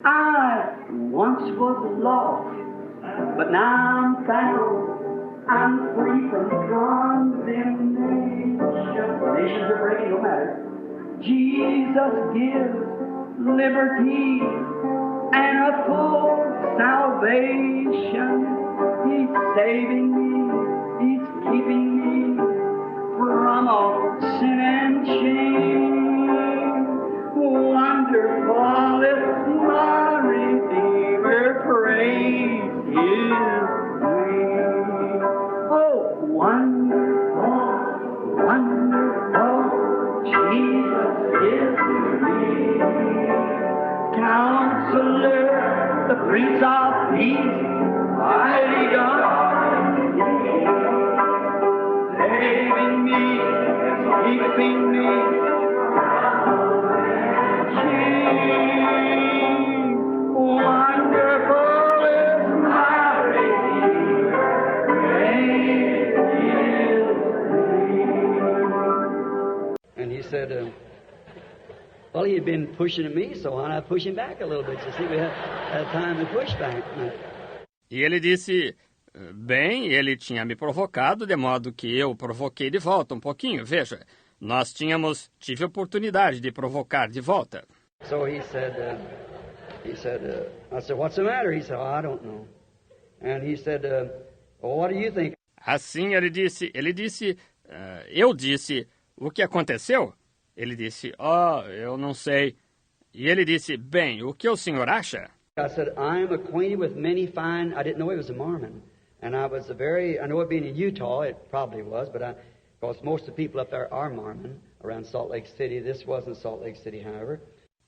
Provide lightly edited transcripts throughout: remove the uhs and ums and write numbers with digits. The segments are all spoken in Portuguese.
I once was lost, but now I'm found. I'm free from condemnation. Nations are breaking, no matter. Jesus gives liberty and a full salvation. He's saving me, He's keeping me from all sin and shame. Wonderful is my Redeemer, praise His name. Oh, wonderful, wonderful, Jesus is to me. Counselor, the Prince of Peace, mighty God, saving me, keeping me from shame. Wonderful is my Redeemer, praise His name. And he said, well, he had been pushing at me, so why not push him back a little bit? You see, we had time to push back. E ele disse, bem, ele tinha me provocado, de modo que eu provoquei de volta um pouquinho. Veja, tive oportunidade de provocar de volta. So he said, I said, what's the matter? He said, oh, I don't know. And he said, well, what do you think? Assim ele disse, eu disse, o que aconteceu? Ele disse, eu não sei. E ele disse, bem, o que o senhor acha? I said, I'm acquainted with many fine, I didn't know he was a Mormon. And I know it being in Utah, it probably was, but because most of the people up there are Mormon around Salt Lake City. This wasn't Salt Lake City, however.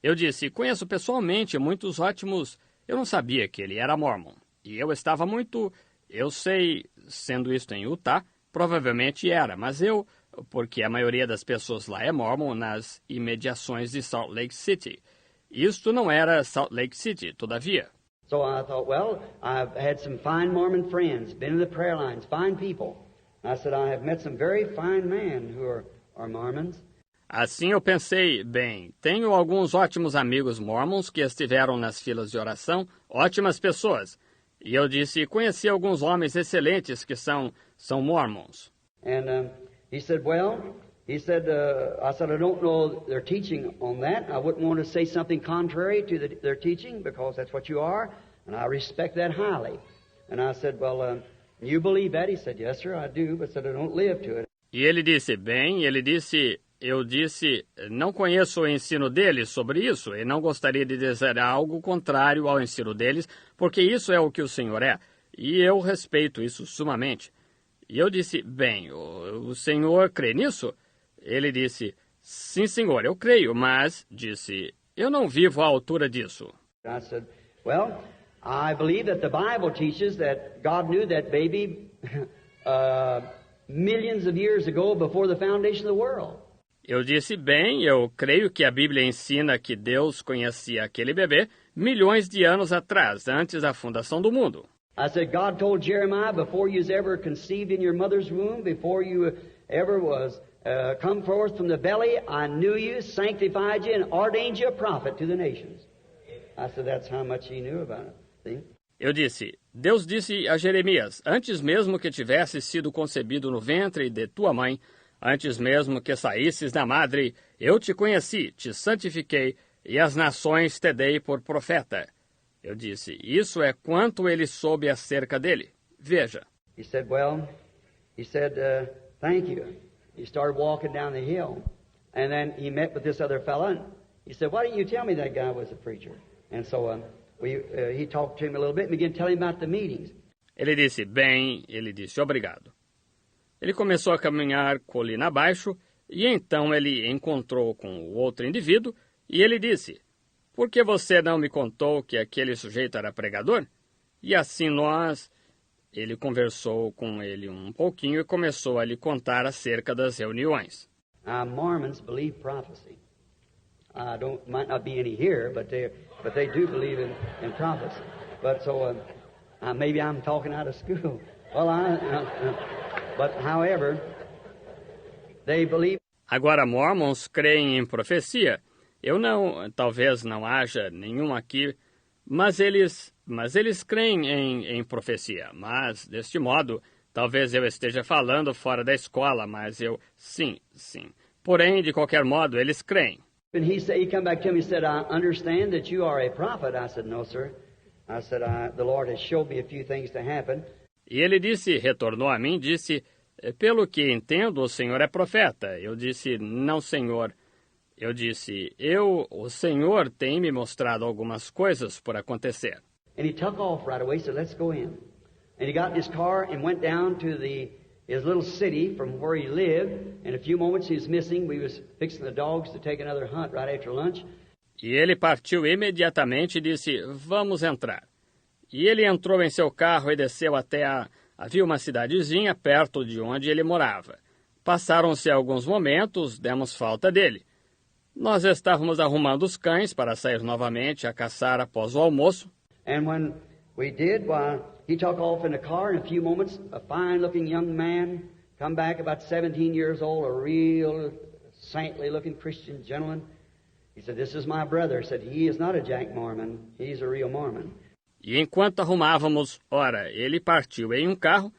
Eu disse, conheço pessoalmente muitos ótimos. Eu não sabia que ele era mormon. E eu sei, sendo isto em Utah, provavelmente era, mas porque a maioria das pessoas lá é mormon nas imediações de Salt Lake City. Isto não era Salt Lake City, todavia. So I thought, well, I've had some fine Mormon friends, been in the prayer lines, fine people. And I said, I have met some very fine men who are Mormons. Assim eu pensei, bem, tenho alguns ótimos amigos mormons que estiveram nas filas de oração, ótimas pessoas. E eu disse, conheci alguns homens excelentes que são mormons. And he said, I said, I don't know their teaching on that. I wouldn't want to say something contrary to their teaching because that's what you are, and I respect that highly. And I said, well, you believe that? He said, yes, sir, I do, but said I don't live to it. E ele disse, eu disse, não conheço o ensino deles sobre isso e não gostaria de dizer algo contrário ao ensino deles, porque isso é o que o Senhor é, e eu respeito isso sumamente. E eu disse, bem, o Senhor crê nisso? Ele disse, sim, senhor, eu creio, mas, disse, eu não vivo à altura disso. I said, well, I believe that the Bible teaches that God knew that baby millions of years ago before the foundation of the world. Eu disse, bem, eu creio que a Bíblia ensina que Deus conhecia aquele bebê milhões de anos atrás, antes da fundação do mundo. I said, God told Jeremiah before you was ever conceived in your mother's womb, before you ever was come forth from the belly, I knew you, sanctified you, and ordained you a prophet to the nations. I said, that's how much he knew about it. See? Eu disse, Deus disse a Jeremias, antes mesmo que tivesses sido concebido no ventre de tua mãe, antes mesmo que saísses da madre, eu te conheci, te santifiquei, e as nações te dei por profeta. Eu disse, isso é quanto ele soube acerca dele. Veja. He said, thank you. He started walking down the hill, and then he met with this other fella, and he said, why didn't you tell me that guy was a preacher? And so he talked to him a little bit and began telling him about the meetings. Ele disse, bem, ele disse, obrigado. Ele começou a caminhar colina abaixo, e então ele encontrou com o outro indivíduo, e ele disse, por que você não me contou que aquele sujeito era pregador? E assim ele conversou com ele um pouquinho e começou a lhe contar acerca das reuniões. Mormons believe prophecy. Might not be any here, but they do believe in prophecy. But so maybe I'm talking out of school. Well, but however, they believe. Agora, mormons creem em profecia. Talvez não haja nenhum aqui, Mas eles creem em profecia. Mas, deste modo, talvez eu esteja falando fora da escola, mas sim. Porém, de qualquer modo, eles creem. And he come back to me and said, I understand that you are a prophet. I said, no, sir. I said, the Lord has showed me a few things to happen. E ele retornou a mim, disse, pelo que entendo, o senhor é profeta. Eu disse, não, senhor. Eu disse, o senhor tem me mostrado algumas coisas por acontecer. And he took off right away, said, let's go in. And he got in his car and went down to his little city from where he lived. In a few moments he was missing. We was fixing the dogs to take another hunt right after lunch. E ele partiu imediatamente e disse, vamos entrar. E ele entrou em seu carro e desceu até havia uma cidadezinha perto de onde ele morava. Passaram-se alguns momentos, demos falta dele. Nós estávamos arrumando os cães para sair novamente a caçar após o almoço. And when we did, he took off in the car. In a few moments, a fine-looking young man come back, about 17 years old, a real saintly-looking Christian gentleman. He said, this is my brother. He said, he is not a Jack Mormon. He's a real Mormon. E enquanto arrumávamos, ele partiu em um carro.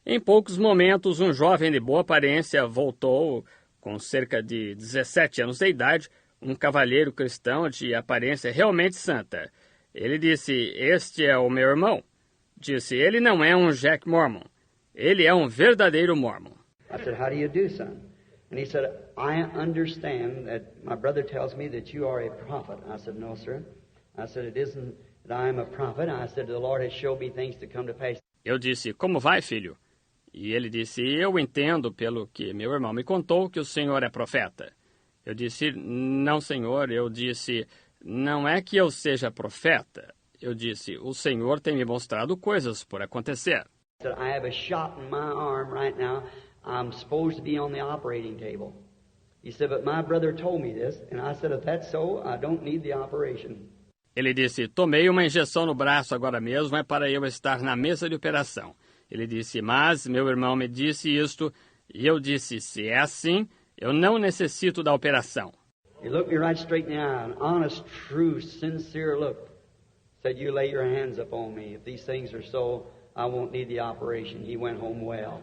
Em poucos momentos, um jovem de boa aparência voltou, com cerca de 17 anos de idade, um cavalheiro cristão de aparência realmente santa. Ele disse, este é o meu irmão. Disse, ele não é um Jack Mormon. Ele é um verdadeiro Mormon. I said, how do you do, son? And he said, I understand that my brother tells me that you are a prophet. I said, no, sir. I said, it isn't that I am a prophet. I said, the Lord has showed me things to come to pass. Eu disse, como vai, filho? E ele disse, eu entendo pelo que meu irmão me contou que o senhor é profeta. Eu disse, não, senhor. Eu disse, não é que eu seja profeta. Eu disse, o senhor tem me mostrado coisas por acontecer. I said, I have a shot in my arm right now. I'm supposed to be on the operating table. He said, but my brother told me this. And I said, if that's so, I don't need the operation. Ele disse, tomei uma injeção no braço agora mesmo, é para eu estar na mesa de operação. Ele disse, mas meu irmão me disse isto, e eu disse, se é assim, eu não necessito da operação. He looked me right straight in the eye, an honest, true, sincere look. Said, you lay your hands upon me. If these things are so, I won't need the operation. He went home well.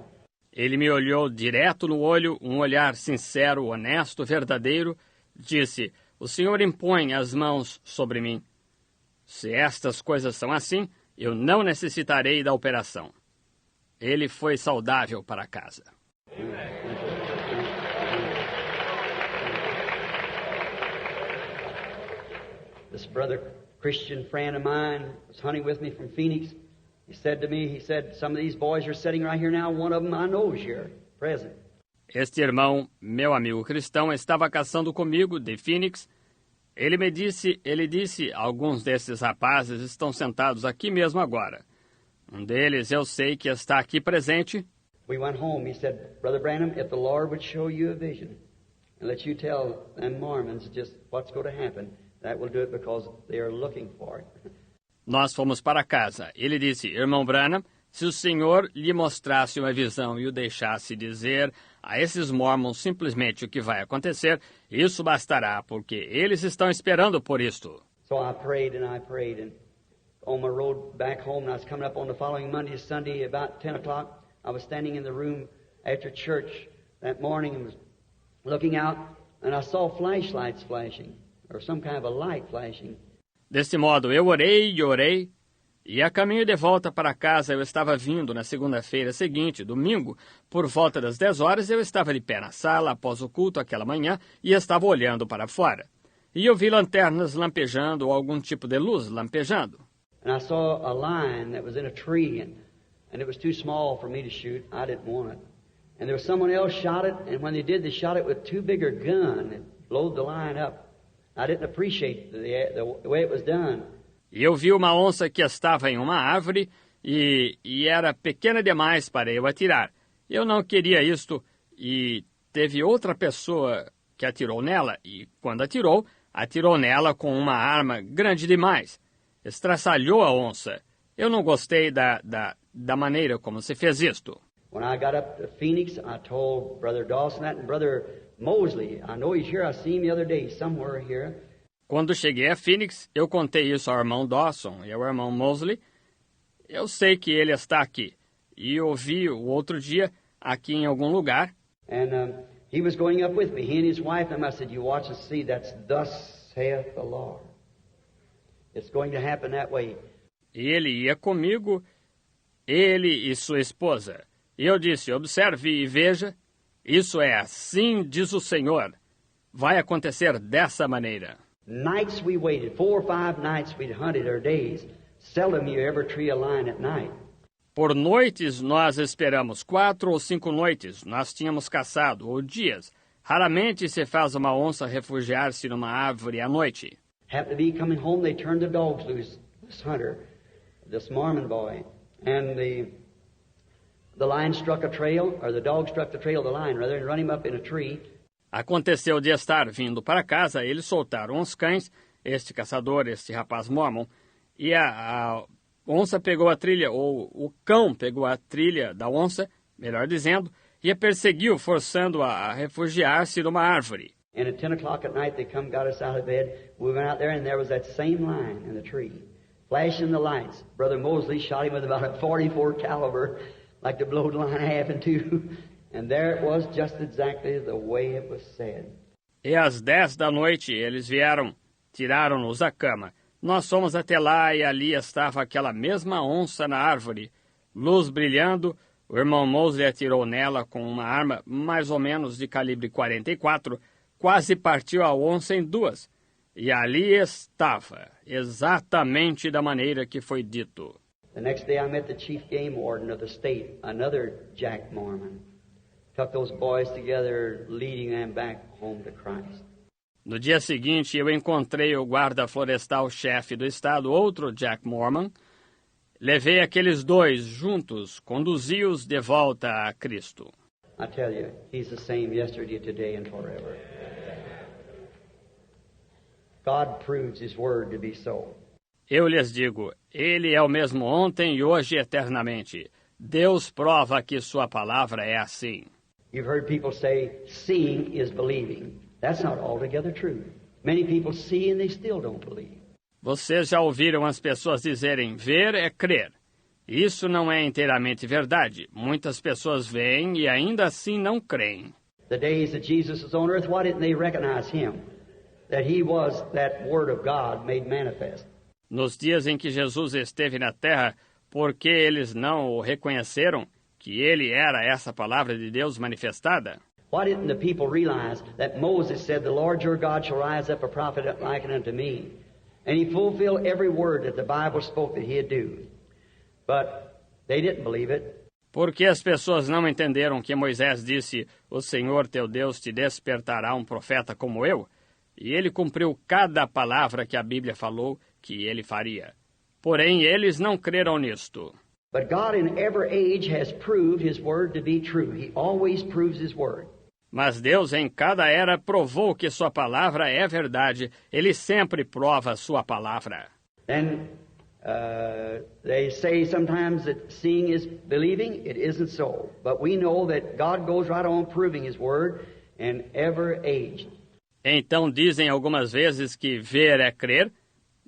Ele me olhou direto no olho, um olhar sincero, honesto, verdadeiro. Disse, o senhor impõe as mãos sobre mim. Se estas coisas são assim, eu não necessitarei da operação. Ele foi saudável para casa. This brother Christian friend of mine was hunting with me from Phoenix. He said to me, some of these boys are sitting right here now. One of them I know is here, present. Este irmão, meu amigo cristão, estava caçando comigo de Phoenix. Ele disse, alguns desses rapazes estão sentados aqui mesmo agora. Um deles eu sei que está aqui presente. We went home. He said, Brother Branham, if the Lord would show you a vision and let you tell them Mormons just what's going to happen, that will do it because they are looking for it. Nós fomos para casa. Ele disse, irmão Branham, se o senhor lhe mostrasse uma visão e o deixasse dizer a esses mormons simplesmente o que vai acontecer, isso bastará, porque eles estão esperando por isto. So I prayed, and on my road back home, and I was coming up on the following Monday, Sunday, about 10 o'clock, I was standing in the room after church that morning and was looking out, and I saw flashlights flashing, or some kind of a light flashing. Desse modo, eu orei e orei, e a caminho de volta para casa eu estava vindo na segunda-feira seguinte, domingo, por volta das 10 horas, eu estava de pé na sala após o culto aquela manhã e estava olhando para fora. E eu vi lanternas lampejando ou algum tipo de luz lampejando. And I saw a line that was in a tree, and it was too small for me to shoot. I didn't want it. And there was someone else shot it, and when they did, they shot it with too big a gun and blowed the line up. I didn't appreciate the way it was done. E eu vi uma onça que estava em uma árvore e era pequena demais para eu atirar. Eu não queria isto e teve outra pessoa que atirou nela e, quando atirou nela com uma arma grande demais. Estraçalhou a onça. Eu não gostei da maneira como se fez isto. When I got up to Phoenix, I told Brother Dawson that, and Brother Mosley, I know he's here. I seen him the other day somewhere here. Quando cheguei a Phoenix, eu contei isso ao irmão Dawson e ao irmão Mosley. Eu sei que ele está aqui. E ouvi o outro dia aqui em algum lugar. And he was going up with me, he and his wife, and I said, you watch and see, that's thus saith the Lord. It's going to happen that way. E ele ia comigo, ele e sua esposa. E eu disse, observe e veja, isso é assim diz o Senhor. Vai acontecer dessa maneira. Nights we waited, 4 or 5 nights we'd hunted, or days. Seldom you ever tree a line at night. Por noites nós esperamos, 4 ou 5 noites nós tínhamos caçado, ou dias. Raramente se faz uma onça refugiar-se numa árvore à noite. Happened to be coming home, they turned the dogs loose, this hunter, this Mormon boy. And the lion struck a trail, or the dog struck the trail of the lion, rather than run him up in a tree. Aconteceu de estar vindo para casa, eles soltaram os cães, este caçador, este rapaz mormon, e a onça pegou a trilha, ou o cão pegou a trilha da onça, melhor dizendo, e a perseguiu, forçando-a a refugiar-se numa árvore. And at 10 o'clock at night, they come, got us out of bed. We went out there, and there was that same lion in the tree, flashing the lights. Brother Mosley shot him with about a 44 caliber, like to blow the lion half in two. And there it was, just exactly the way it was said. E às 10 da noite, eles vieram, tiraram-nos da cama. Nós fomos até lá e ali estava aquela mesma onça na árvore, luz brilhando. O irmão Mosley atirou nela com uma arma mais ou menos de calibre 44, quase partiu a onça em duas. E ali estava, exatamente da maneira que foi dito. The next day I met the chief game warden of the state, another Jack Mormon. Took those boys together, leading them back home to Christ. No dia seguinte, eu encontrei o guarda florestal-chefe do estado, outro Jack Mormon. Levei aqueles dois juntos, conduzi-os de volta a Cristo. I tell you, he's the same yesterday, today, and forever. God proves his word to be so. Eu lhes digo, ele é o mesmo ontem e hoje eternamente. Deus prova que sua palavra é assim. You've heard people say, seeing is believing. That's not altogether true. Many people see and they still don't believe. Vocês já ouviram as pessoas dizerem, ver é crer. Isso não é inteiramente verdade. Muitas pessoas veem e ainda assim não creem. The days that Jesus was on earth, why didn't they recognize him? That he was that word of God made manifest. Nos dias em que Jesus esteve na terra, por que eles não o reconheceram que ele era essa palavra de Deus manifestada? Why didn't the people realize that Moses said, the Lord your God shall rise up a prophet like unto me? And he fulfilled every word that the Bible spoke that he'd do. But they didn't believe it. Por que as pessoas não entenderam que Moisés disse, o Senhor teu Deus te despertará um profeta como eu? E ele cumpriu cada palavra que a Bíblia falou que ele faria. Porém, eles não creram nisto. But God in every age has proved his word to be true. He always proves his word. Mas Deus em cada era provou que sua palavra é verdade. Ele sempre prova sua palavra. Then they say sometimes that seeing is believing. It isn't so. But we know that God goes right on proving his word in every age. Então dizem algumas vezes que ver é crer.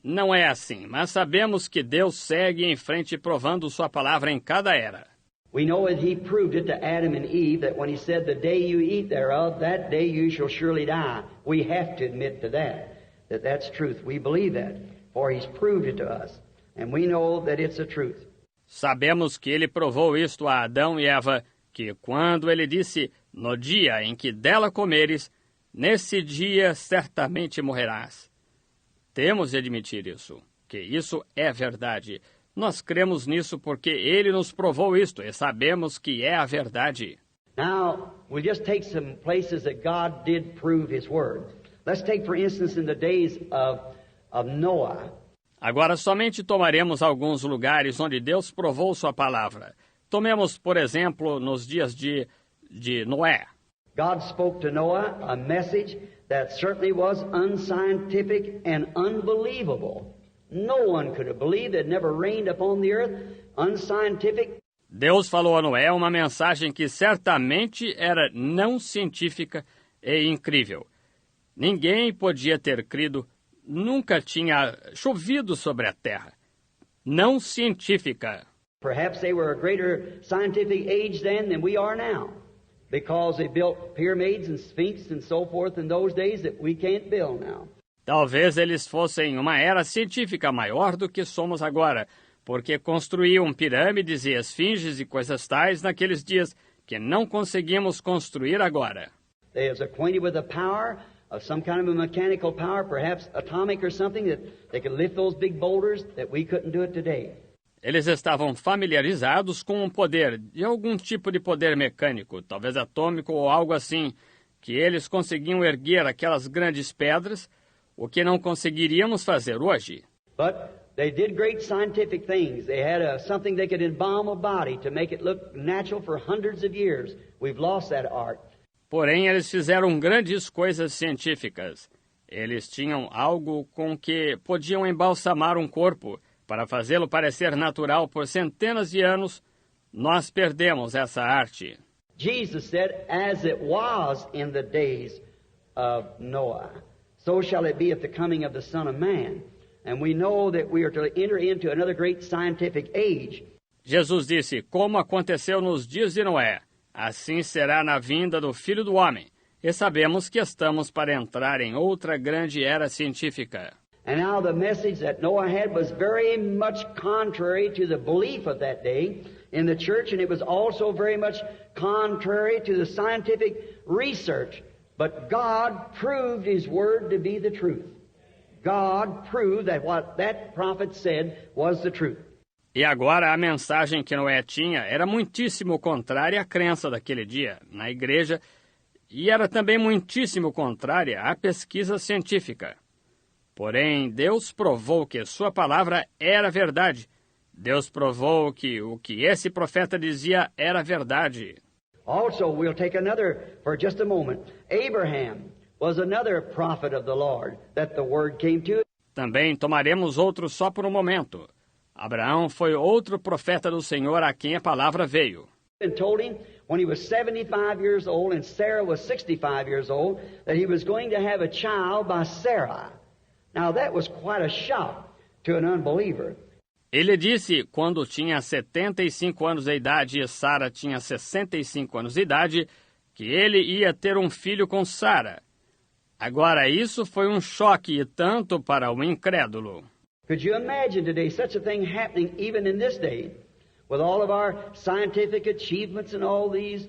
Não é assim, mas sabemos que Deus segue em frente provando sua palavra em cada era. We know that he proved it to Adam and Eve, that when he said, the day you eat thereof, that day you shall surely die. We have to admit to that that's truth. We believe that, for he's proved it to us, and we know that it's the truth. Sabemos que ele provou isto a Adão e Eva, que quando ele disse, no dia em que dela comeres, nesse dia certamente morrerás. Temos de admitir isso, que isso é verdade. Nós cremos nisso porque ele nos provou isto e sabemos que é a verdade. Now, we'll just take some places that God did prove his word. Let's take, for instance, in the days of Noah. Agora, somente tomaremos alguns lugares onde Deus provou sua palavra. Tomemos, por exemplo, nos dias de Noé. God spoke to Noah a message that certainly was unscientific and unbelievable. No one could have believed it never rained upon the earth. Unscientific. Deus falou a Noé uma mensagem que certamente era não científica e incrível. Ninguém podia ter crido, nunca tinha chovido sobre a terra. Não científica. Perhaps they were a greater scientific age then than we are now, because they built pyramids and sphinx and so forth in those days that we can't build now. Talvez eles fossem uma era científica maior do que somos agora, porque construíam pirâmides e esfinges e coisas tais naqueles dias que não conseguimos construir agora. They was acquainted with the power of some kind of a mechanical power, perhaps atomic or something, that they could lift those big boulders that we couldn't do it today. Eles estavam familiarizados com um poder, de algum tipo de poder mecânico, talvez atômico ou algo assim, que eles conseguiam erguer aquelas grandes pedras, o que não conseguiríamos fazer hoje. But they did great scientific things. They had something they could embalm a body to make it look natural for hundreds of years. We've lost that art. Porém, eles fizeram grandes coisas científicas. Eles tinham algo com que podiam embalsamar um corpo para fazê-lo parecer natural por centenas de anos. Nós perdemos essa arte. Jesus said, as it was in the days of Noah, so shall it be at the coming of the Son of Man. And we know that we are to enter into another great scientific age. Jesus disse, como aconteceu nos dias de Noé, assim será na vinda do Filho do Homem. E sabemos que estamos para entrar em outra grande era científica. And now the message that Noah had was very much contrary to the belief of that day in the church, and it was also very much contrary to the scientific research. But God proved His word to be the truth. God proved that what that prophet said was the truth. E agora a mensagem que Noé tinha era muitíssimo contrária à crença daquele dia na igreja e era também muitíssimo contrária à pesquisa científica. Porém, Deus provou que sua palavra era verdade. Deus provou que o que esse profeta dizia era verdade. Also, we'll take another for just a moment. Abraham was another prophet of the Lord that the word came to. Também tomaremos outro só por um momento. Abraão foi outro profeta do Senhor a quem a palavra veio. And told him when he was 75 years old and Sarah was 65 years old that he was going to have a child by Sarah. Now that was quite a shock to an unbeliever. Ele disse, quando tinha 75 anos de idade e Sara tinha 65 anos de idade, que ele ia ter um filho com Sara. Agora, isso foi um choque tanto para o incrédulo. Could you imagine today such a thing happening even in this day? With all of our scientific achievements and all these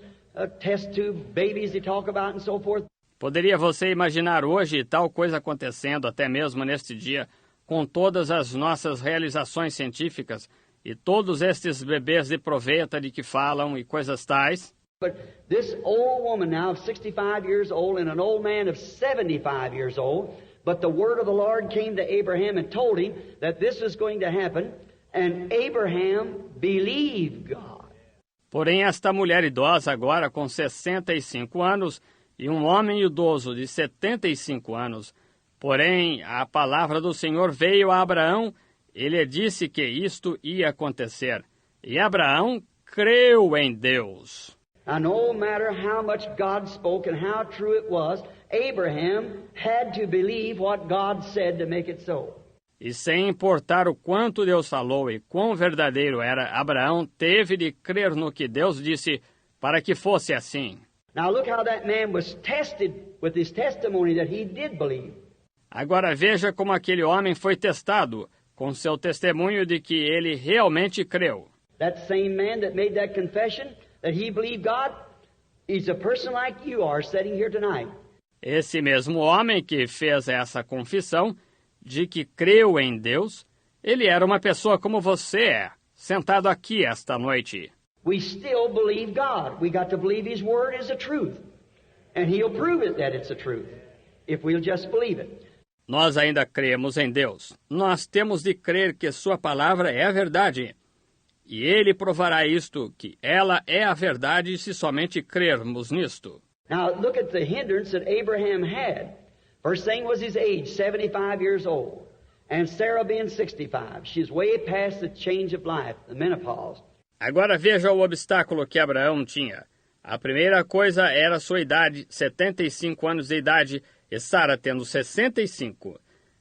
test tube babies they talk about and so forth? Poderia você imaginar hoje tal coisa acontecendo até mesmo neste dia, com todas as nossas realizações científicas e todos estes bebês de proveta de que falam e coisas tais? But this old woman now of 65 years old and an old man of 75 years old, but the word of the Lord came to Abraham and told him that this was going to happen, and Abraham believed God. Porém, esta mulher idosa agora com 65 anos e um homem idoso de 75 anos, porém, a palavra do Senhor veio a Abraão, ele disse que isto ia acontecer. E Abraão creu em Deus. Now, no matter how much God spoke and how true it was, Abraham had to believe what God said to make it so. E sem importar o quanto Deus falou e quão verdadeiro era, Abraão teve de crer no que Deus disse para que fosse assim. Now look how that man was tested with his testimony that he did believe. Agora veja como aquele homem foi testado com seu testemunho de que ele realmente creu. That same man that made that confession that he believed God, he's a person like you are sitting here tonight. Esse mesmo homem que fez essa confissão de que creu em Deus, ele era uma pessoa como você é, sentado aqui esta noite. We still believe God. We got to believe His Word is the truth. And He'll prove it that it's the truth, if we'll just believe it. Nós ainda cremos em Deus. Nós temos de crer que Sua palavra é a verdade. E Ele provará isto, que ela é a verdade, se somente crermos nisto. Now look at the hindrance that Abraham had. First thing was his age, 75 years old. And Sarah being 65. She's way past the change of life, the menopause. Agora veja o obstáculo que Abraão tinha. A primeira coisa era sua idade, 75 anos de idade, e Sara tendo 65.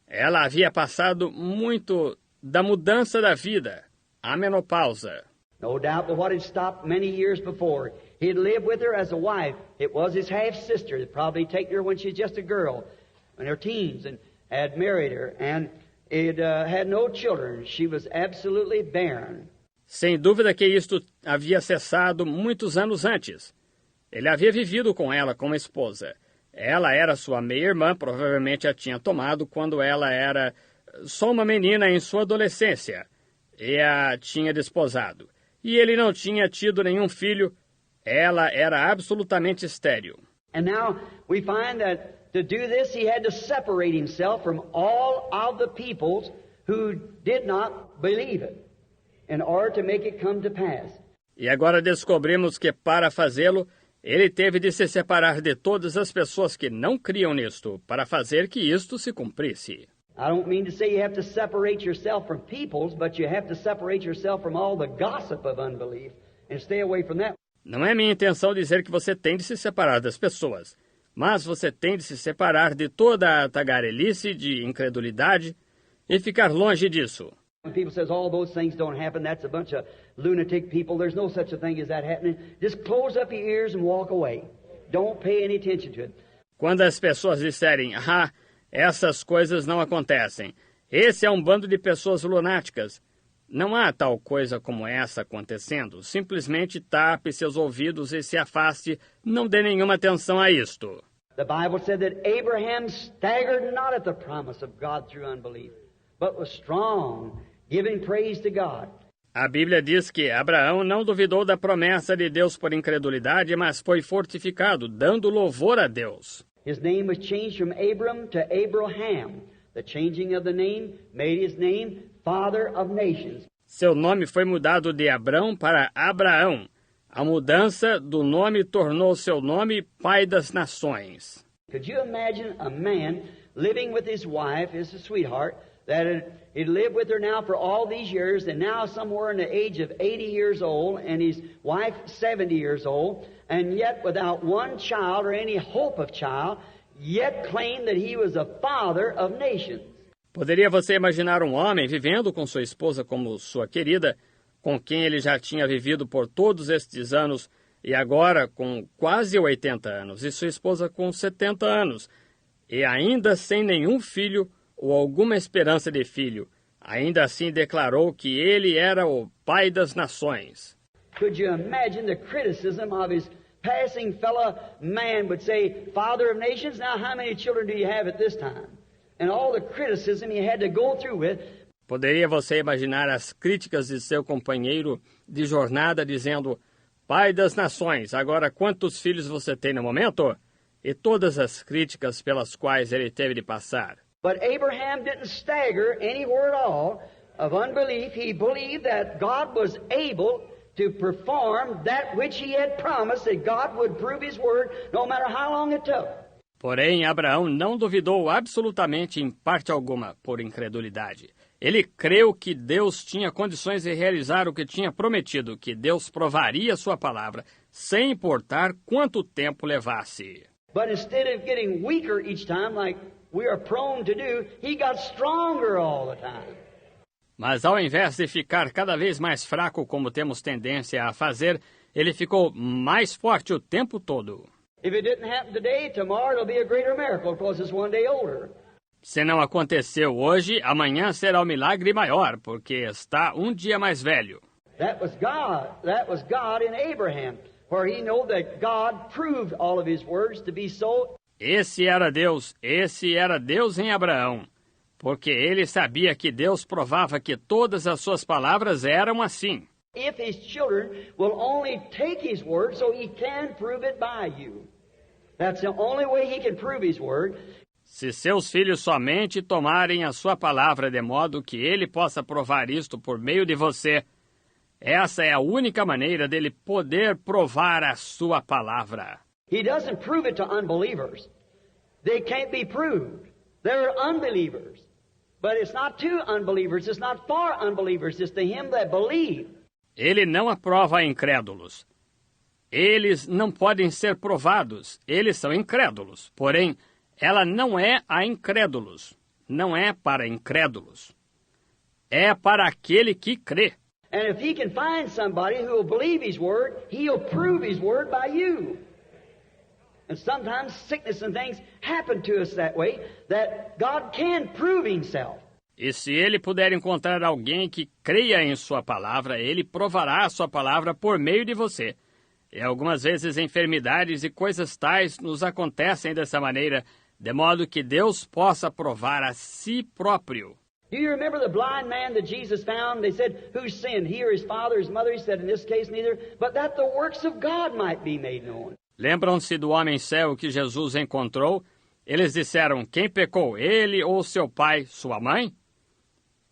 Ela havia passado muito da mudança da vida, a menopausa. No doubt but what had stopped many years before. He'd lived with her as a wife. It was his half-sister that probably taken her when she was just a girl, in her teens, and had married her, and it had no children. She was absolutely barren. Sem dúvida que isto havia cessado muitos anos antes. Ele havia vivido com ela como esposa. Ela era sua meia-irmã, provavelmente a tinha tomado quando ela era só uma menina em sua adolescência, e a tinha desposado. E ele não tinha tido nenhum filho. Ela era absolutamente estéril. And now we find that to do this he had to separate himself from all of the peoples who did not believe it in order to make it come to pass. E agora descobrimos que para fazê-lo, ele teve de se separar de todas as pessoas que não criam nisto, para fazer que isto se cumprisse. I don't mean to say you have to separate yourself from peoples, but you have to separate yourself from all the gossip of unbelief and stay away from that. Não é minha intenção dizer que você tem de se separar das pessoas, mas você tem de se separar de toda a tagarelice de incredulidade e ficar longe disso. When people says all those things don't happen, that's a bunch of lunatic people. There's no such a thing as that happening. Just close up your ears and walk away. Don't pay any attention to it. Quando as pessoas disserem, essas coisas não acontecem. Esse é um bando de pessoas lunáticas. Não há tal coisa como essa acontecendo. Simplesmente tape seus ouvidos e se afaste. Não dê nenhuma atenção a isto. The Bible said that Abraham staggered not at the promise of God through unbelief, but was strong, giving praise to God. A Bíblia diz que Abraão não duvidou da promessa de Deus por incredulidade, mas foi fortificado, dando louvor a Deus. His name was changed from Abram to Abraham. The changing of the name made his name Father of Nations. Seu nome foi mudado de Abrão para Abraão. A mudança do nome tornou seu nome Pai das Nações. Could you imagine a man living with his wife, his sweetheart, that he'd lived with her now for all these years, and now somewhere in the age of 80 years old, and his wife 70 years old, and yet without one child or any hope of child, yet claimed that he was a father of nations. Poderia você imaginar um homem vivendo com sua esposa como sua querida, com quem ele já tinha vivido por todos estes anos, e agora com quase 80 anos, e sua esposa com 70 anos, e ainda sem nenhum filho ou alguma esperança de filho, ainda assim declarou que ele era o Pai das Nações. Could you imagine the criticism of his passing fellow man would say, Father of Nations, now how many children do you have at this time? And all the criticism he had to go through with. Poderia você imaginar as críticas de seu companheiro de jornada dizendo, Pai das Nações, agora quantos filhos você tem no momento? E todas as críticas pelas quais ele teve de passar. But Abraham didn't stagger anywhere at all of unbelief. He believed that God was able to perform that which he had promised, that God would prove his word no matter how long it took. Porém, Abraão não duvidou absolutamente em parte alguma por incredulidade. Ele creu que Deus tinha condições de realizar o que tinha prometido, que Deus provaria sua palavra, sem importar quanto tempo levasse. But instead of getting weaker each time like we are prone to do, he got stronger all the time. Mas ao invés de ficar cada vez mais fraco, como temos tendência a fazer, ele ficou mais forte o tempo todo. If it didn't happen today, tomorrow it'll be a greater miracle because it's one day older. Se não aconteceu hoje, amanhã será um milagre maior, porque está um dia mais velho. That was God in Abraham, where he knew that God proved all of his words to be so. Esse era Deus em Abraão, porque ele sabia que Deus provava que todas as suas palavras eram assim. If his children will only take his word so he can prove it by you. That's the only way he can prove his word. Se seus filhos somente tomarem a sua palavra de modo que ele possa provar isto por meio de você, essa é a única maneira dele poder provar a sua palavra. He doesn't prove it to unbelievers. They can't be proved. They're unbelievers. But it's not to unbelievers. It's not for unbelievers. It's to him that believes. Ele não aprova a incrédulos. Eles não podem ser provados. Eles são incrédulos. Porém, ela não é a incrédulos, não é para incrédulos. É para aquele que crê. And if he can find somebody who will believe his word, he'll prove his word by you. And sometimes sickness and things happen to us that way, that God can prove himself. E se ele puder encontrar alguém que creia em sua palavra, ele provará a sua palavra por meio de você. E algumas vezes enfermidades e coisas tais nos acontecem dessa maneira, de modo que Deus possa provar a si próprio. Do you remember the blind man that Jesus found? They said, who sinned, he or his father or his mother? He said, in this case, neither, but that the works of God might be made known. Lembram-se do homem cego que Jesus encontrou? Eles disseram, quem pecou, ele ou seu pai, sua mãe?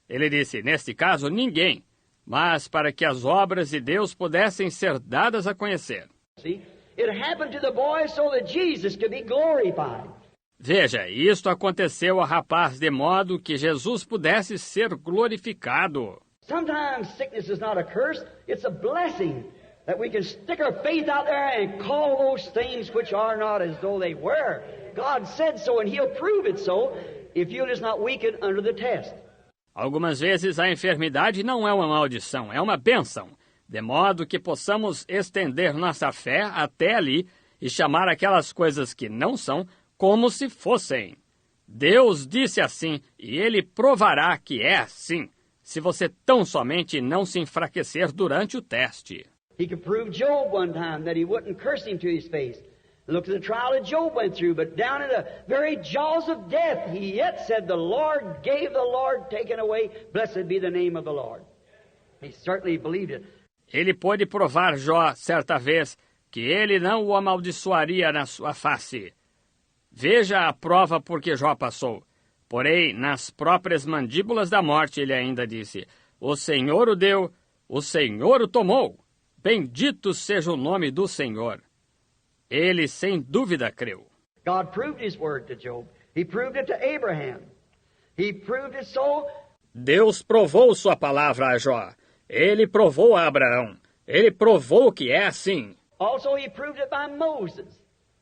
Ele disse, neste caso, ninguém, mas para que as obras de Deus pudessem ser dadas a conhecer. See, it happened to the boy so that Jesus could be glorified. Veja, isto aconteceu ao rapaz de modo que Jesus pudesse ser glorificado. Sometimes sickness is not a curse, it's a blessing that we can stick our faith out there and call those things which are not as though they were. God said so and he'll prove it so if you'll just not weaken under the test. Algumas vezes a enfermidade não é uma maldição, é uma bênção, de modo que possamos estender nossa fé até ali e chamar aquelas coisas que não são como se fossem. Deus disse assim, e ele provará que é assim, se você tão somente não se enfraquecer durante o teste. He could prove Job one time that he wouldn't curse him to his face. Look at the trial that Job went through, but down in the very jaws of death, he yet said, the Lord gave, the Lord taken away, blessed be the name of the Lord. He certainly believed it. Ele pôde provar Jó, certa vez, que ele não o amaldiçoaria na sua face. Veja a prova por que Jó passou. Porém, nas próprias mandíbulas da morte, ele ainda disse, o Senhor o deu, o Senhor o tomou. Bendito seja o nome do Senhor. Ele, sem dúvida, creu. God proved his word to Job. He proved it to Abraham. He proved it so. Deus provou sua palavra a Jó. Ele provou a Abraão. Ele provou que é assim. Also he proved it by Moses.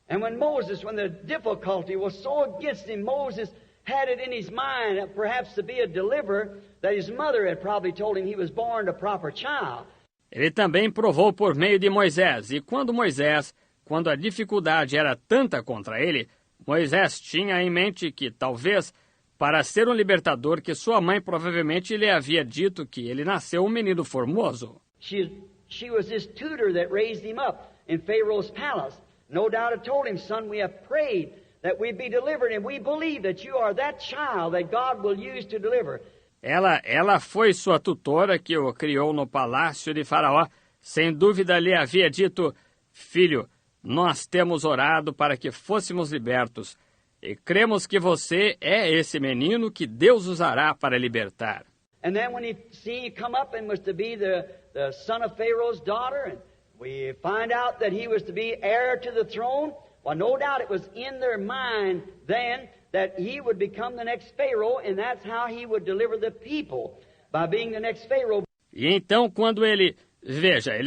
And when the difficulty was so against him, Moses had it in his mind that perhaps to be a deliverer, that his mother had probably told him he was born a proper child. Ele também provou por meio de Moisés. E quando a dificuldade era tanta contra ele, Moisés tinha em mente que, talvez, para ser um libertador, que sua mãe provavelmente lhe havia dito que ele nasceu um menino formoso. She was his tutor that raised him up in Pharaoh's palace. No doubt it told him, son, we have prayed that we be delivered, and we believe that you are that child that God will use to deliver. Ela foi sua tutora que o criou no palácio de Faraó. Sem dúvida lhe havia dito, filho, nós temos orado para que fôssemos libertos, e cremos que você é esse menino que Deus usará para libertar. And then when he seen you come up and was to be the son of Pharaoh's daughter, and we find out that he was to be heir to the throne, well, no doubt it was in their mind then that he would become the next Pharaoh, and that's how he would deliver the people, by being the next Pharaoh. E então, quando ele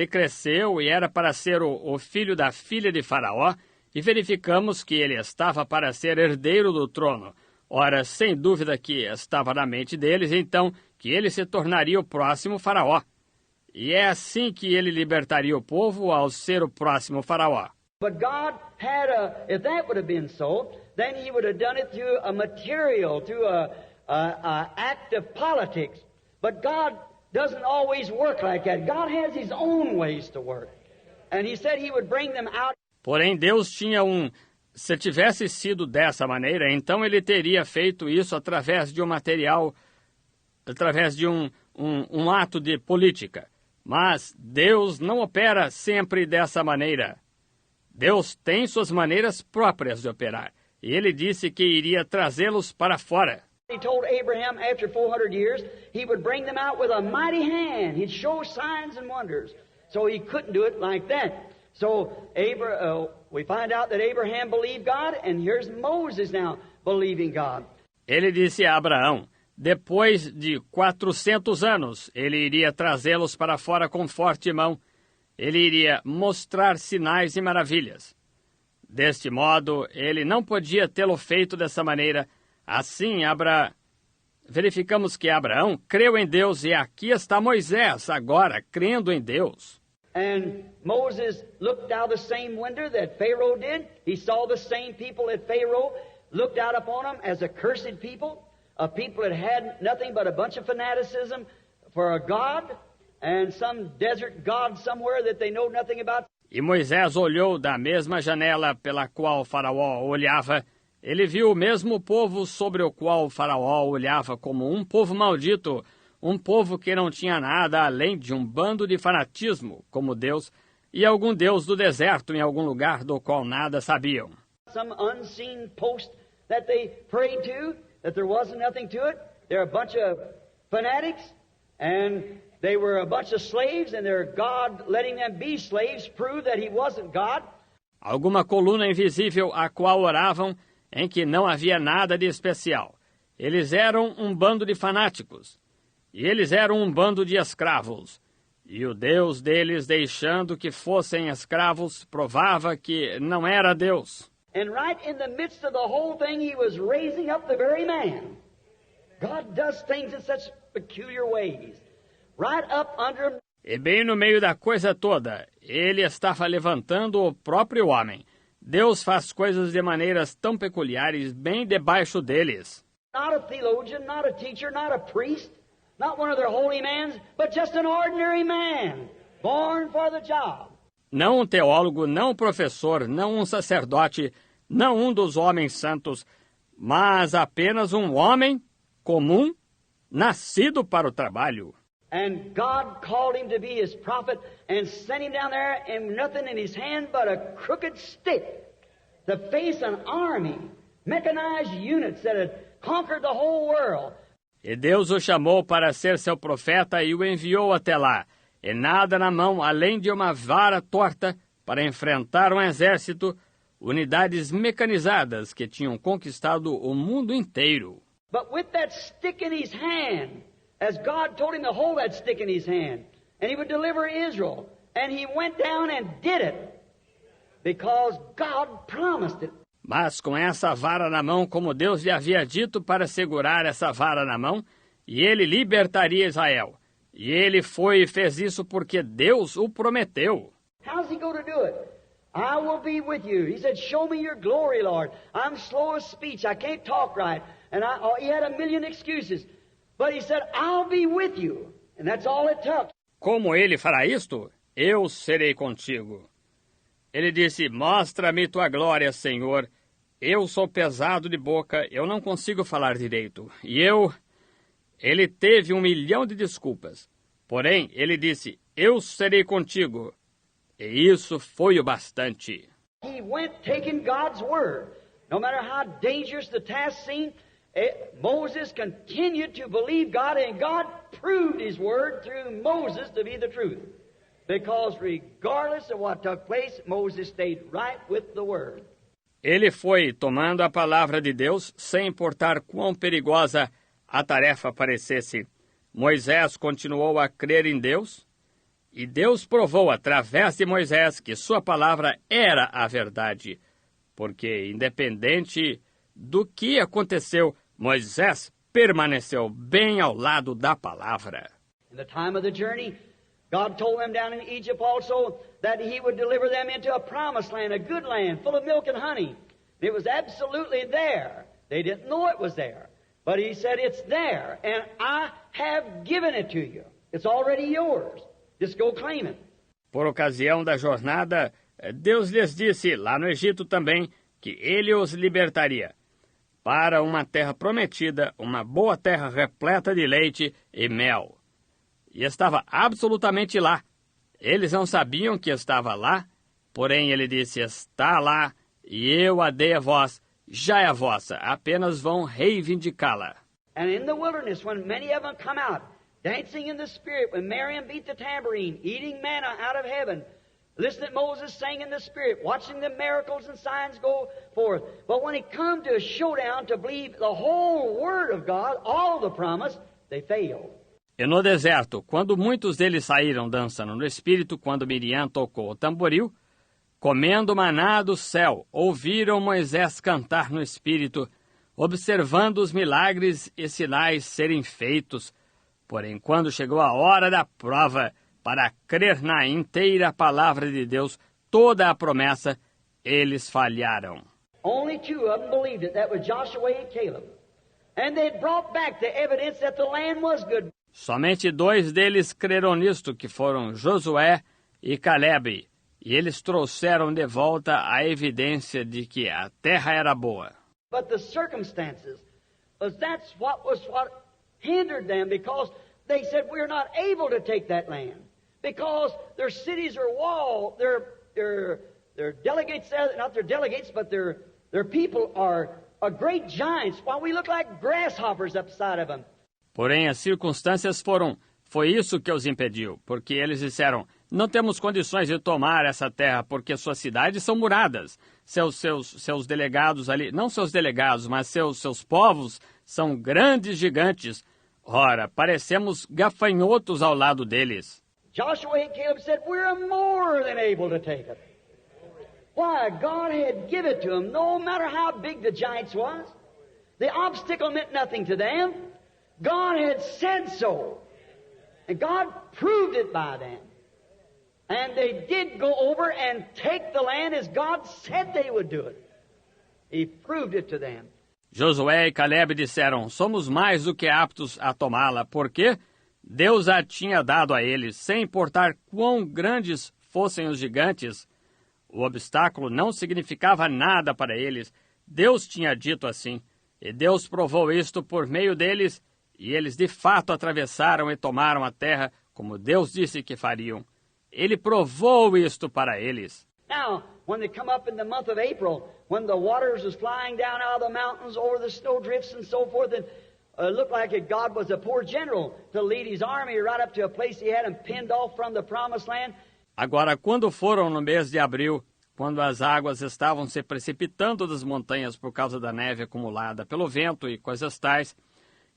cresceu e era para ser o filho da filha de Faraó, e verificamos que ele estava para ser herdeiro do trono. Ora, sem dúvida que estava na mente deles, então, que ele se tornaria o próximo Faraó. E é assim que ele libertaria o povo ao ser o próximo Faraó. But God had if that would have been so, then he would have done it through a material, through a act of politics. But God doesn't always work like that. God has his own ways to work. And he said he would bring them out. Porém, Deus tinha se tivesse sido dessa maneira, então ele teria feito isso através de um material, através de um ato de política. Mas Deus não opera sempre dessa maneira. Deus tem suas maneiras próprias de operar. E ele disse que iria trazê-los para fora. He told Abraham after 400 years, he would bring them out with a mighty hand. He'd show signs and wonders. So he couldn't do it like that. So we find out that Abraham believed God, and here's Moses now believing God. Ele disse a Abraão, depois de 400 anos, ele iria trazê-los para fora com forte mão. Ele iria mostrar sinais e maravilhas. Deste modo, ele não podia tê-lo feito dessa maneira. Assim, verificamos que Abraão creu em Deus e aqui está Moisés agora crendo em Deus. And Moses looked out the same window that Pharaoh did. He saw the same people that Pharaoh looked out upon them as accursed people, a people that had nothing but a bunch of fanaticism for a god and some desert god somewhere that they know nothing about. E Moisés olhou da mesma janela pela qual Faraó olhava. Ele viu o mesmo povo sobre o qual Faraó olhava como um povo maldito, um povo que não tinha nada além de um bando de fanatismo, como Deus, e algum Deus do deserto em algum lugar do qual nada sabiam. Some unseen post that they prayed to, that there wasn't nothing to it. They're a bunch of fanatics, and they were a bunch of slaves, and their God letting them be slaves proved that He wasn't God. Alguma coluna invisível a qual oravam, em que não havia nada de especial. Eles eram um bando de fanáticos, e eles eram um bando de escravos. E o Deus deles, deixando que fossem escravos, provava que não era Deus. And right in the midst of the whole thing, He was raising up the very man. God does things in such peculiar ways. Right up under him. E bem no meio da coisa toda, ele estava levantando o próprio homem. Deus faz coisas de maneiras tão peculiares bem debaixo deles. Not a theologian, not a teacher, not a priest, not one of their holy men, but just an ordinary man, born for the job. Não um teólogo, não um professor, não um sacerdote, não um dos homens santos, mas apenas um homem comum, nascido para o trabalho. And God called him to be His prophet and sent him down there and nothing in his hand but a crooked stick to face an army, mechanized units that had conquered the whole world. E Deus o chamou para ser seu profeta e o enviou até lá, e nada na mão além de uma vara torta para enfrentar um exército, unidades mecanizadas que tinham conquistado o mundo inteiro. But with that stick in his hand, as God told him to hold that stick in his hand, and He would deliver Israel. And he went down and did it, because God promised it. Mas com essa vara na mão, como Deus lhe havia dito para segurar essa vara na mão, e ele libertaria Israel. E ele foi e fez isso porque Deus o prometeu. How's He going to do it? I will be with you. He said, show me your glory, Lord. I'm slow of speech. I can't talk right. And he had a million excuses. But He said, I'll be with you. And that's all it took. Como ele fará isto? Eu serei contigo. Ele disse, mostra-me tua glória, Senhor. Eu sou pesado de boca, eu não consigo falar direito. Ele teve 1 milhão de desculpas. Porém, ele disse, eu serei contigo. E isso foi o bastante. He went taking God's word. No matter how dangerous the task seemed, Moses continued to believe God, and God proved His word through Moses to be the truth. Because regardless of what took place, Moses stayed right with the word. Ele foi tomando a palavra de Deus, sem importar quão perigosa a tarefa parecesse. Moisés continuou a crer em Deus, e Deus provou através de Moisés que sua palavra era a verdade. Porque, independente do que aconteceu, Moisés permaneceu bem ao lado da palavra. In the time of the journey, God told them down in Egypt also that He would deliver them into a promised land, a good land, full of milk and honey. It was absolutely there. They didn't know it was there. But He said, it's there, and I have given it to you. It's already yours. Just go claim it. Por ocasião da jornada, Deus lhes disse, lá no Egito também, que Ele os libertaria para uma terra prometida, uma boa terra repleta de leite e mel. E estava absolutamente lá. Eles não sabiam que estava lá, porém ele disse, está lá, e eu a dei a vós, já é a vossa, apenas vão reivindicá-la. And in the wilderness, when many of them come out, dancing in the Spirit, when Miriam beat the tambourine, eating manna out of heaven, listening to Moses sing in the Spirit, watching the miracles and signs go forth. But when it come to a showdown to believe the whole Word of God, all the promise, they failed. E no deserto, quando muitos deles saíram dançando no Espírito, quando Miriam tocou o tamboril, comendo maná do céu, ouviram Moisés cantar no Espírito, observando os milagres e sinais serem feitos. Porém, quando chegou a hora da prova, para crer na inteira palavra de Deus, toda a promessa, eles falharam. Only two of them believed it. That was Joshua and Caleb. And they brought back the evidence that the land was good. Somente 2 deles creram nisto, que foram Josué e Calebe. E eles trouxeram de volta a evidência de que a terra era boa. But the circumstances, that's what hindered them, because they said, we're not able to take that land. Because their cities are walled, their delegates, not their delegates, but their people are great giants, while we look like grasshoppers upside of them. Porém, as circunstâncias foi isso que os impediu, porque eles disseram, não temos condições de tomar essa terra, porque suas cidades são muradas. Seus delegados ali, não seus delegados, mas seus povos são grandes gigantes. Ora, parecemos gafanhotos ao lado deles. Joshua and Caleb said, we're more than able to take it. Why? God had given it to them, no matter how big the giants was. The obstacle meant nothing to them. God had said so. And God proved it by them. And they did go over and take the land as God said they would do it. He proved it to them. Josué e Calebe disseram, somos mais do que aptos a tomá-la, porque Deus a tinha dado a eles, sem importar quão grandes fossem os gigantes. O obstáculo não significava nada para eles. Deus tinha dito assim, e Deus provou isto por meio deles, e eles de fato atravessaram e tomaram a terra, como Deus disse que fariam. Ele provou isto para eles. Now, when they come up in the month of April, when the waters was flying down out of the mountains over the snowdrifts and so forth, and it looked like God was a poor general to lead his army right up to a place he had them pinned off from the promised land. Agora, quando foram no mês de abril, quando as águas estavam se precipitando das montanhas por causa da neve acumulada pelo vento e coisas tais,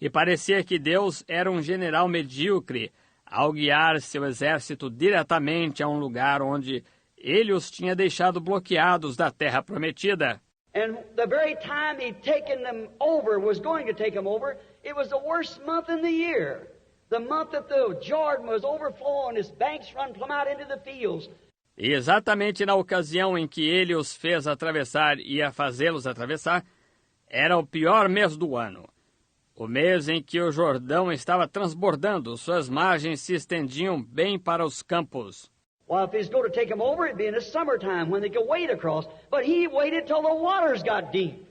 e parecia que Deus era um general medíocre ao guiar seu exército diretamente a um lugar onde ele os tinha deixado bloqueados da terra prometida. And the very time he'd taken them over, was going to take them over, it was the worst month in the year. The month that the Jordan was overflowing, its banks run plumb out into the fields. E exatamente na ocasião em que ele os fez atravessar e ia fazê-los atravessar, era o pior mês do ano. O mês em que o Jordão estava transbordando, suas margens se estendiam bem para os campos. Well, if he's going to take them over, it'd be in the summertime when they could wade across. But he waited till the waters got deep.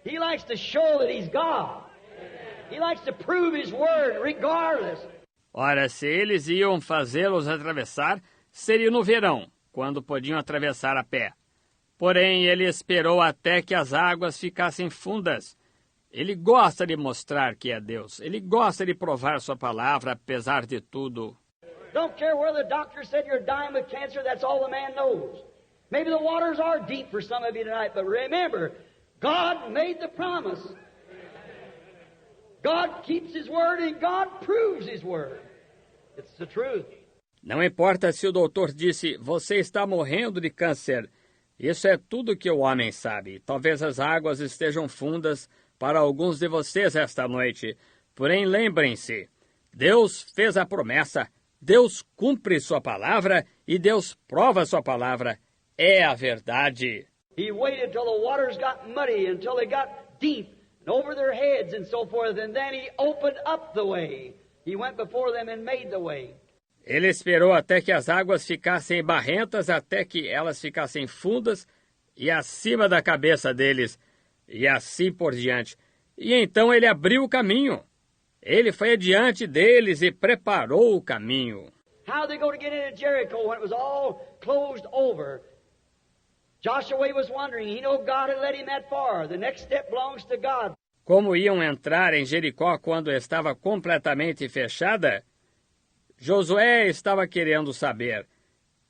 He likes to show that he's God. He likes to prove his word regardless. Ora, se eles iam fazê-los atravessar, seria no verão, quando podiam atravessar a pé. Porém, ele esperou até que as águas ficassem fundas. Ele gosta de mostrar que é Deus. Ele gosta de provar sua palavra, apesar de tudo. Don't care whether the doctor said you're dying with cancer, that's all the man knows. Maybe the waters are deep for some of you tonight, but remember, God made the promise. God keeps His word and God proves His word. It's the truth. Não importa se o doutor disse, você está morrendo de câncer. Isso é tudo que o homem sabe. Talvez as águas estejam fundas para alguns de vocês esta noite. Porém, lembrem-se, Deus fez a promessa, Deus cumpre sua palavra e Deus prova sua palavra. É a verdade. He waited till the waters got muddy, until they got deep and over their heads and so forth, and then He opened up the way. He went before them and made the way. Ele esperou até que as águas ficassem barrentas, até que elas ficassem fundas e acima da cabeça deles, e assim por diante. E então ele abriu o caminho. Ele foi adiante deles e preparou o caminho. How they go to get into Jericho when it was all closed over? Joshua was wondering. He knew God had led him that far. The next step belongs to God. Como iam entrar em Jericó quando estava completamente fechada? Josué estava querendo saber.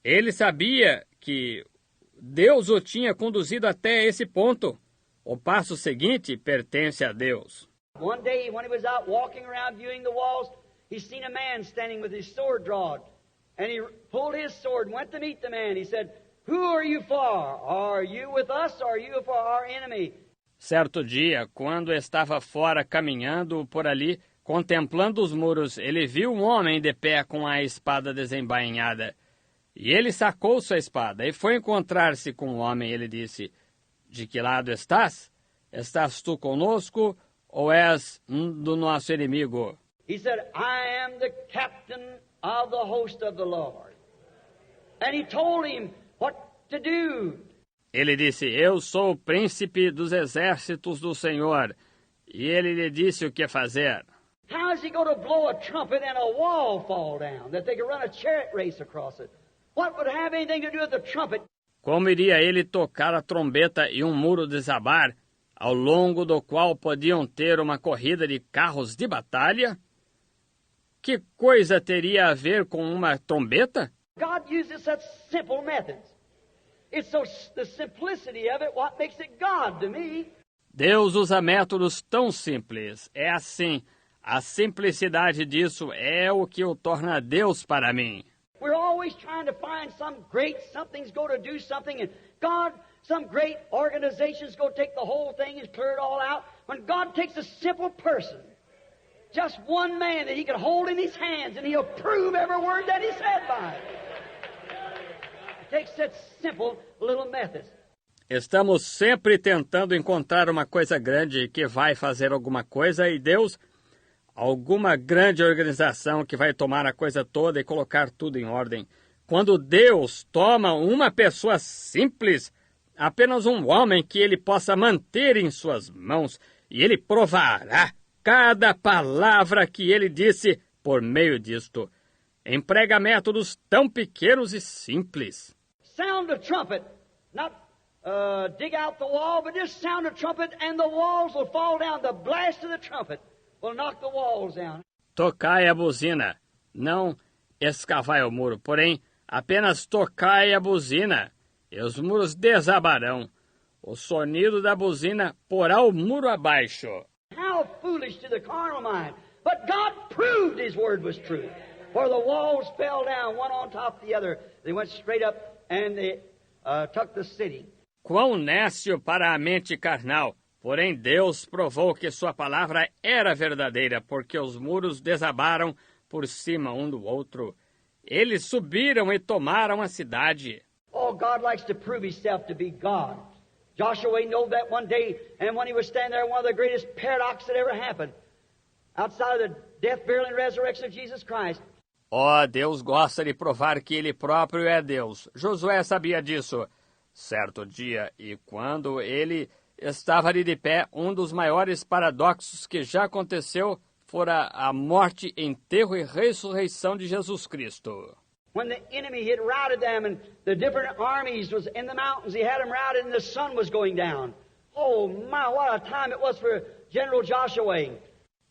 Ele sabia que Deus o tinha conduzido até esse ponto. O passo seguinte pertence a Deus. One day, when he was out walking around viewing the walls, he seen a man standing with his sword drawn. And he pulled his sword and went to meet the man. He said, "Who are you for? Are you with us or are you for our enemy?" Certo dia, quando estava fora caminhando por ali, contemplando os muros, ele viu um homem de pé com a espada desembainhada. E ele sacou sua espada e foi encontrar-se com o homem. Ele disse: de que lado estás? Estás tu conosco ou és do nosso inimigo? He said, I am the captain of the host of the Lord. And he told him what to do. Ele disse, eu sou o príncipe dos exércitos do Senhor. E ele lhe disse o que fazer. How is he going to blow a trumpet and a wall fall down, that they could run a chariot race across it? What would have anything to do with the trumpet? Como iria ele tocar a trombeta e um muro desabar, ao longo do qual podiam ter uma corrida de carros de batalha? Que coisa teria a ver com uma trombeta? God uses such simple methods. It's so the simplicity of it what makes it God to me. Deus usa métodos tão simples. É assim, a simplicidade disso é o que o torna Deus para mim. We're always trying to find some great something's going to do something, and God, some great organization's going to take the whole thing and clear it all out. When God takes a simple person, just one man that he can hold in his hands, and he'll prove every word that he said by it. It takes such simple little methods. Estamos sempre tentando encontrar uma coisa grande que vai fazer alguma coisa e Deus, alguma grande organização que vai tomar a coisa toda e colocar tudo em ordem. Quando Deus toma uma pessoa simples, apenas um homem que ele possa manter em suas mãos, e ele provará cada palavra que ele disse por meio disto. Emprega métodos tão pequenos e simples. Sound the trumpet, not dig out the wall, but just sound the trumpet and the walls will fall down. The blast of the trumpet will knock the walls down. Tocai a buzina, não escavai o muro, porém apenas tocai a buzina, e os muros desabarão. O sonido da buzina porá o muro abaixo. How foolish to the carnal mind! But God proved His word was true. For the walls fell down, one on top of the other. They went straight up and they took the city. Quão nécio para a mente carnal! Porém Deus provou que sua palavra era verdadeira, porque os muros desabaram por cima um do outro. Eles subiram e tomaram a cidade. Oh, God likes to prove Himself to be God. Joshua knew that one day, and when he was standing there, one of the greatest paradoxes that ever happened, outside of the death, burial, and resurrection of Jesus Christ. Oh, Deus gosta de provar que Ele próprio é Deus. Josué sabia disso. Certo dia, e quando ele estava ali de pé, um dos maiores paradoxos que já aconteceu fora a morte, enterro e ressurreição de Jesus Cristo. When the enemy had routed them and the different armies was in the mountains, he had them routed and the sun was going down. Oh my, what a time it was for General Joshua.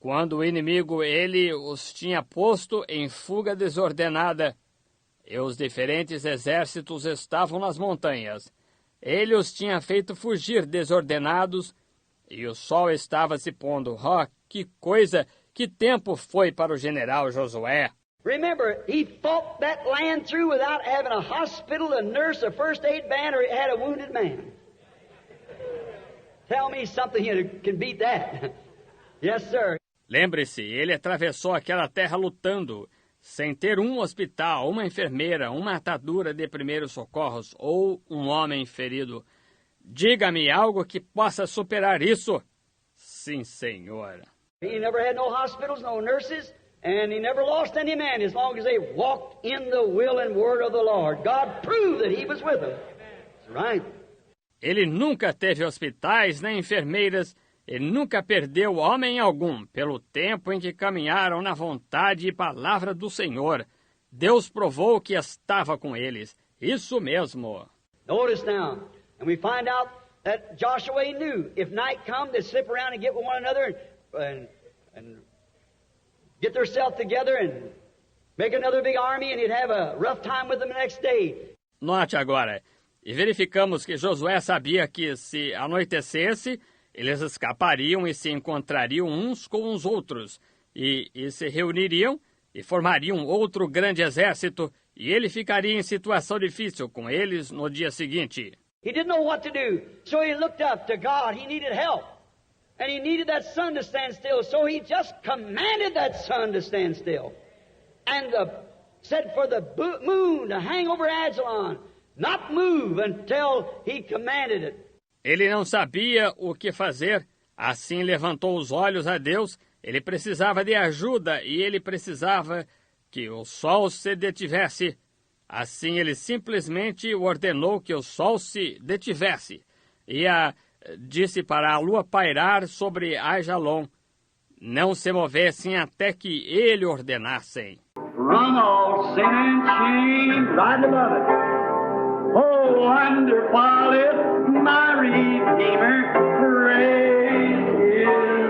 Quando o inimigo, ele os tinha posto em fuga desordenada, e os diferentes exércitos estavam nas montanhas. Ele os tinha feito fugir desordenados, e o sol estava se pondo. Oh, que coisa, que tempo foi para o general Josué! Remember, he fought that land through without having a hospital, a nurse, a first aid band, or had a wounded man. Tell me something that can beat that. Yes, sir. Lembre-se, ele atravessou aquela terra lutando, sem ter um hospital, uma enfermeira, uma atadura de primeiros socorros ou um homem ferido. Diga-me algo que possa superar isso. Sim, Senhor. He never had no hospitals, no nurses. And he never lost any man as long as they walked in the will and word of the Lord. God proved that He was with them. That's right. Ele nunca teve hospitais nem enfermeiras. Ele nunca perdeu homem algum pelo tempo em que caminharam na vontade e palavra do Senhor. Deus provou que estava com eles. Isso mesmo. Notice now, and we find out that Joshua knew if night come, they'd slip around and get with one another and get themselves together and make another big army, and he'd have a rough time with them the next day. Note agora, e verificamos que Josué sabia que se anoitecesse, eles escapariam e se encontrariam uns com os outros, e se reuniriam e formariam outro grande exército, e ele ficaria em situação difícil com eles no dia seguinte. He didn't know what to do, so he looked up to God. He needed help. And he needed that sun to stand still, so he just commanded that sun to stand still. And said for the moon to hang over Ajalon, not move until he commanded it. Ele não sabia o que fazer, assim levantou os olhos a Deus. Ele precisava de ajuda e ele precisava que o sol se detivesse. Assim ele simplesmente ordenou que o sol se detivesse e disse para a lua pairar sobre Ajalon, não se movessem até que ele ordenasse. Run all sin and shame right above it. Oh, wonderful is my Redeemer, praise His